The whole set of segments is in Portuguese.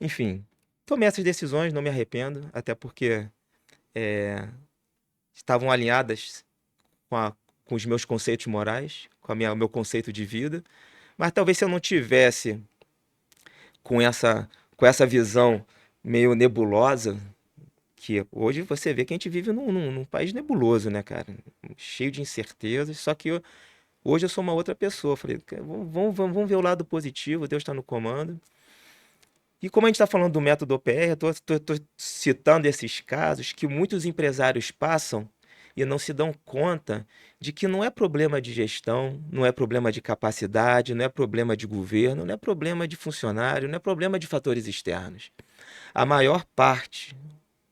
Enfim, tomei essas decisões, não me arrependo, até porque eh, estavam alinhadas com, com os meus conceitos morais, com o meu conceito de vida. Mas talvez se eu não tivesse com essa visão meio nebulosa, que hoje você vê que a gente vive num país nebuloso, né, cara? Cheio de incertezas. Só que hoje eu sou uma outra pessoa. Falei, vamos ver o lado positivo, Deus está no comando. E como a gente está falando do método OPR, eu estou citando esses casos que muitos empresários passam e não se dão conta de que não é problema de gestão, não é problema de capacidade, não é problema de governo, não é problema de funcionário, não é problema de fatores externos. A maior parte,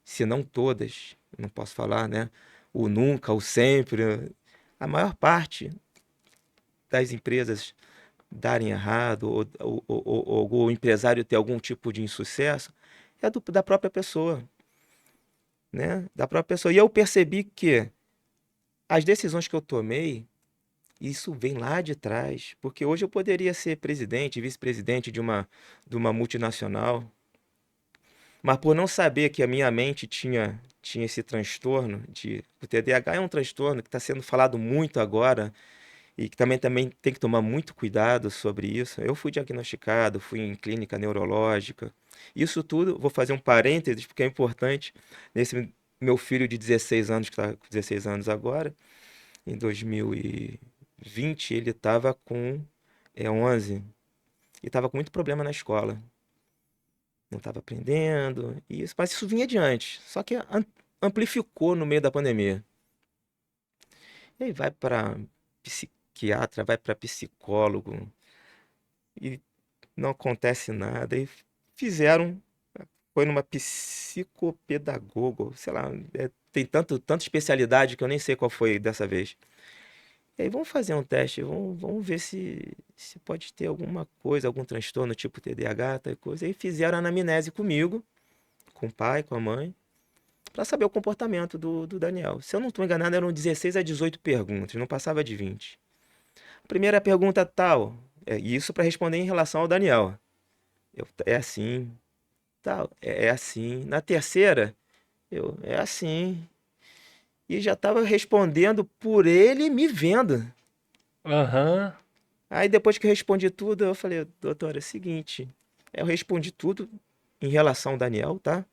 se não todas, não posso falar, né? O nunca, o sempre, a maior parte das empresas darem errado ou o empresário ter algum tipo de insucesso é da própria pessoa, né? Da própria pessoa. E eu percebi que as decisões que eu tomei, isso vem lá de trás, porque hoje eu poderia ser presidente, vice-presidente de uma multinacional, mas por não saber que a minha mente tinha esse transtorno o TDAH é um transtorno que está sendo falado muito agora e que também tem que tomar muito cuidado sobre isso. Eu fui diagnosticado, fui em clínica neurológica. Isso tudo, vou fazer um parênteses, porque é importante. Nesse meu filho de 16 anos, que está com 16 anos agora, em 2020, ele estava com 11 e estava com muito problema na escola. Não estava aprendendo, mas isso vinha adiante. Só que amplificou no meio da pandemia. E aí vai para psiquiatra, vai para psicólogo, e não acontece nada. E fizeram, foi numa psicopedagoga, sei lá, tem tanta especialidade que eu nem sei qual foi dessa vez. E aí vamos fazer um teste, vamos ver se pode ter alguma coisa, algum transtorno tipo TDAH, tal coisa. E aí fizeram anamnese comigo, com o pai, com a mãe, para saber o comportamento do Daniel. Se eu não estou enganado, eram 16 a 18 perguntas, não passava de 20. Primeira pergunta tal, e isso para responder em relação ao Daniel. É assim, tal, é assim. Na terceira, é assim. E já estava respondendo por ele me vendo. Aham. Aí depois que eu respondi tudo, eu falei, doutora, é o seguinte, eu respondi tudo em relação ao Daniel, tá?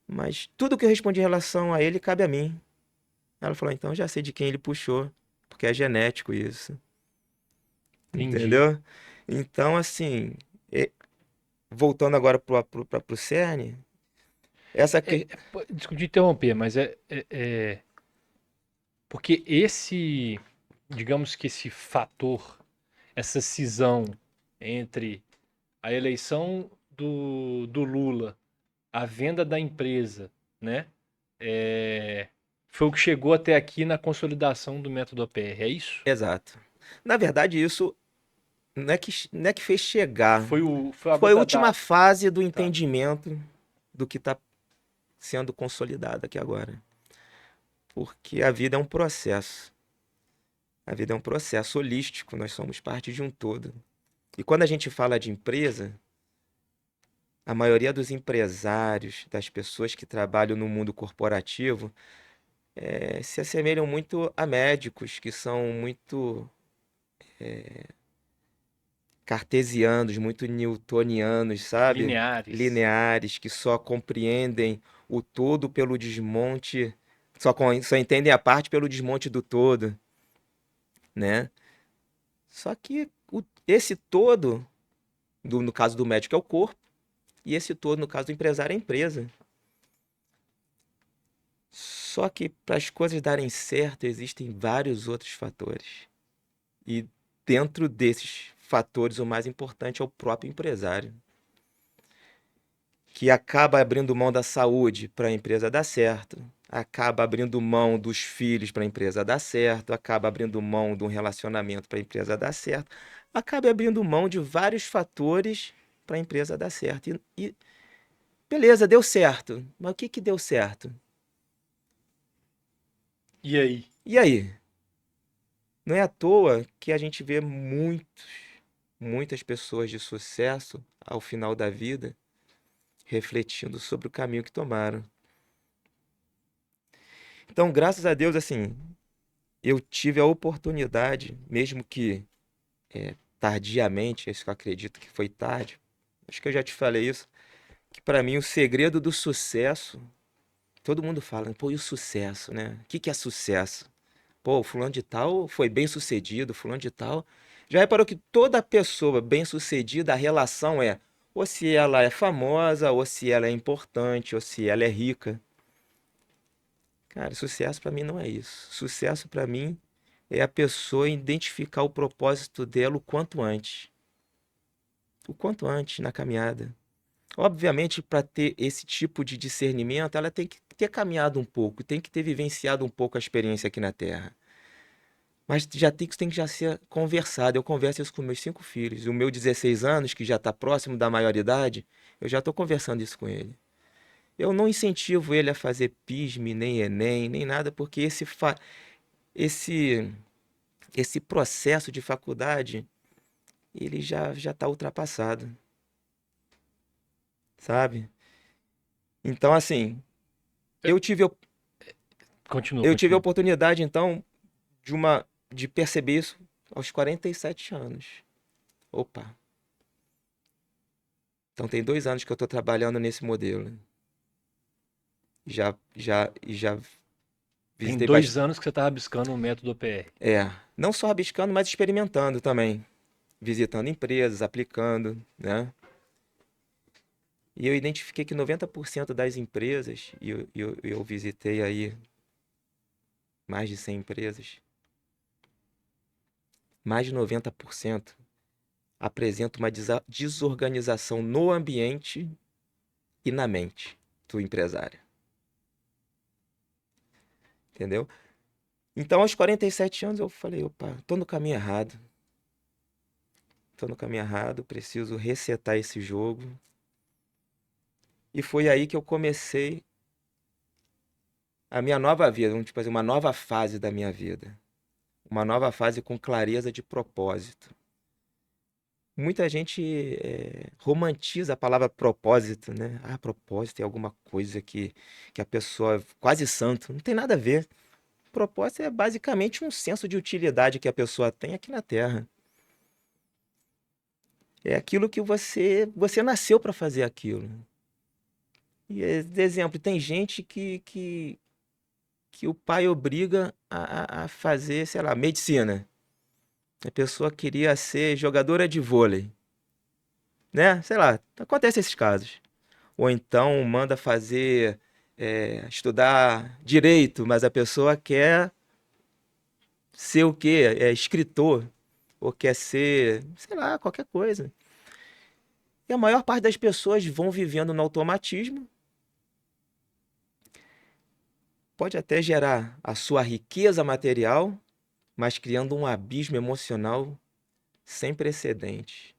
Mas tudo que eu respondi em relação a ele cabe a mim. Ela falou, então já sei de quem ele puxou, porque é genético isso, Entendi. entendeu? Então, assim, e- voltando agora pro cerne, essa que... Desculpe te interromper, mas porque digamos que esse fator, essa cisão entre a eleição do Lula, a venda da empresa, né? É, foi o que chegou até aqui na consolidação do método APR, é isso? Exato. Na verdade, isso não é que fez chegar. Foi a Foi a gota última d'água. fase do Tá. entendimento do que está sendo consolidado aqui agora. Porque a vida é um processo. A vida é um processo holístico, nós somos parte de um todo. E quando a gente fala de empresa, a maioria dos empresários, das pessoas que trabalham no mundo corporativo, se assemelham muito a médicos que são muito cartesianos, muito newtonianos, sabe? Lineares. Lineares, que só compreendem o todo pelo desmonte, só entendem a parte pelo desmonte do todo, né? Só que esse todo, no caso do médico, é o corpo, e esse todo, no caso do empresário, é a empresa. Só que para as coisas darem certo, existem vários outros fatores. E dentro desses fatores, o mais importante é o próprio empresário, que acaba abrindo mão da saúde para a empresa dar certo, acaba abrindo mão dos filhos para a empresa dar certo, acaba abrindo mão de um relacionamento para a empresa dar certo, acaba abrindo mão de vários fatores para a empresa dar certo. E beleza, deu certo. Mas o que que deu certo? E aí? E aí? Não é à toa que a gente vê muitas pessoas de sucesso ao final da vida. refletindo sobre o caminho que tomaram. Então, graças a Deus, assim, eu tive a oportunidade, mesmo que tardiamente, isso que eu acredito que foi tarde, acho que eu já te falei isso, que para mim o segredo do sucesso, todo mundo fala, pô, e o sucesso, né? O que que é sucesso? Pô, fulano de tal foi bem sucedido, fulano de tal. Já reparou que toda pessoa bem sucedida, a relação é ou se ela é famosa, ou se ela é importante, ou se ela é rica. Cara, sucesso pra mim não é isso. Sucesso pra mim é a pessoa identificar o propósito dela o quanto antes. O quanto antes na caminhada. Obviamente, para ter esse tipo de discernimento, ela tem que ter caminhado um pouco, tem que ter vivenciado um pouco a experiência aqui na Terra. Mas já tem que já ser conversado. Eu converso isso com meus 5 filhos. O meu 16 anos, que já está próximo da maioridade, eu já estou conversando isso com ele. Eu não incentivo ele a fazer PISME, nem Enem, nem nada, porque esse, esse processo de faculdade, ele já está ultrapassado, sabe? Então, assim, eu tive, a- Continua, eu tive a continua. oportunidade, então, de perceber isso aos 47 anos. Opa, então tem 2 anos que eu estou trabalhando nesse modelo. Já Tem visitei 2 anos que você está rabiscando o método OPR. não só rabiscando, mas experimentando também. Visitando empresas, aplicando, né? E eu identifiquei que 90% das empresas, e eu visitei aí mais de 100 empresas, mais de 90% apresenta uma desorganização no ambiente e na mente do empresário, entendeu? Então, aos 47 anos, eu falei, opa, tô no caminho errado, preciso resetar esse jogo. E foi aí que eu comecei a minha nova vida, vamos tipo assim, uma nova fase da minha vida. Uma nova fase com clareza de propósito. Muita gente romantiza a palavra propósito, né? Ah, propósito é alguma coisa que a pessoa é quase santo. Não tem nada a ver. Propósito é basicamente um senso de utilidade que a pessoa tem aqui na Terra. É aquilo que você nasceu para fazer aquilo. E, exemplo, tem gente que o pai obriga a fazer, sei lá, medicina. A pessoa queria ser jogadora de vôlei, né? Sei lá, acontece esses casos. Ou então manda fazer, estudar direito, mas a pessoa quer ser o quê? É escritor, ou quer ser, sei lá, qualquer coisa. E a maior parte das pessoas vão vivendo no automatismo, pode até gerar a sua riqueza material, mas criando um abismo emocional sem precedentes.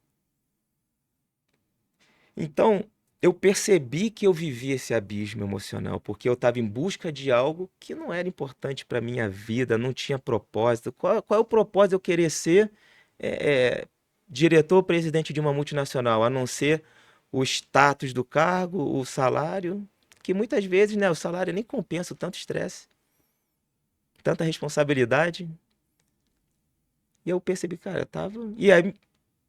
Então, eu percebi que eu vivia esse abismo emocional, porque eu estava em busca de algo que não era importante para a minha vida, não tinha propósito. Qual é o propósito de eu querer ser é, é, diretor presidente de uma multinacional, a não ser o status do cargo, o salário, que muitas vezes, né, o salário nem compensa o tanto estresse, tanta responsabilidade. E eu percebi, cara, eu tava. E aí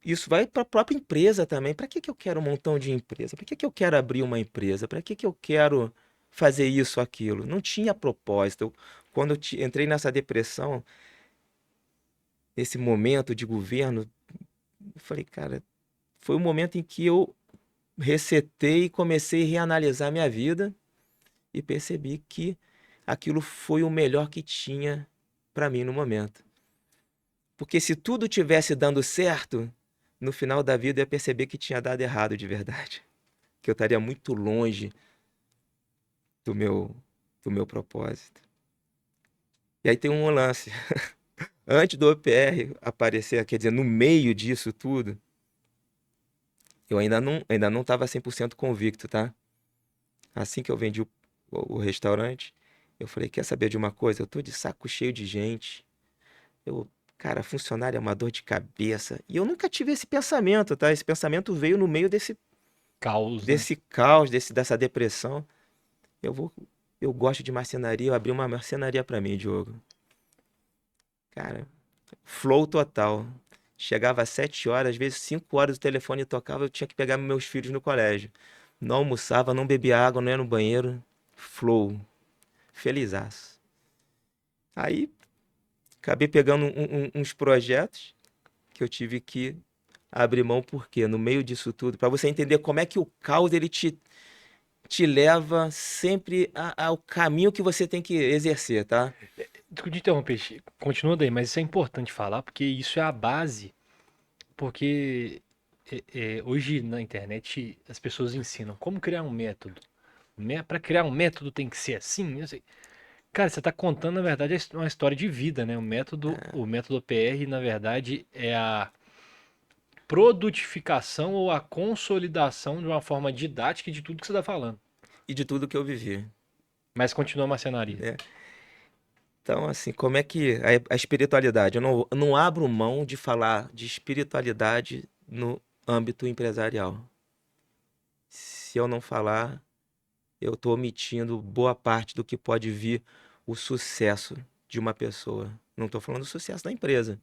isso vai para a própria empresa também. Para que que eu quero um montão de empresa? Para que que eu quero abrir uma empresa? Para que que eu quero fazer isso, aquilo? Não tinha propósito. Quando entrei nessa depressão, nesse momento de governo, eu falei, cara, foi o momento em que eu resetei e comecei a reanalisar minha vida e percebi que aquilo foi o melhor que tinha para mim no momento. Porque se tudo tivesse dando certo, no final da vida eu ia perceber que tinha dado errado de verdade. Que eu estaria muito longe do meu, do meu propósito. E aí tem um lance. Antes do OPR aparecer, quer dizer, no meio disso tudo, eu ainda não estava 100% convicto, tá? Assim que eu vendi o restaurante, eu falei, quer saber de uma coisa? Eu tô de saco cheio de gente. Eu, cara, funcionário é uma dor de cabeça. E eu nunca tive esse pensamento, tá? Esse pensamento veio no meio caos, né? desse caos, dessa depressão, eu vou, eu gosto de marcenaria, eu abri uma marcenaria para mim, Diogo. Cara, flow total. Chegava às 7 horas, às vezes 5 horas o telefone tocava, eu tinha que pegar meus filhos no colégio. Não almoçava, não bebia água, não ia no banheiro. Flow. Felizaço. Aí, acabei pegando uns projetos que eu tive que abrir mão, porque no meio disso tudo, para você entender como é que o caos ele te leva sempre ao caminho que você tem que exercer, tá? Desculpa te interromper, continua daí, mas isso é importante falar, porque isso é a base, porque hoje na internet as pessoas ensinam como criar um método. Para criar um método tem que ser assim, eu sei. Cara, você está contando, na verdade, uma história de vida, né? O método PR, na verdade, é a produtificação ou a consolidação de uma forma didática de tudo que você está falando. E de tudo que eu vivi, Mas continua a marcenaria. né? Então, assim, como é que a espiritualidade? Eu não abro mão de falar de espiritualidade no âmbito empresarial. Se eu não falar, eu estou omitindo boa parte do que pode vir o sucesso de uma pessoa. Não estou falando do sucesso da empresa.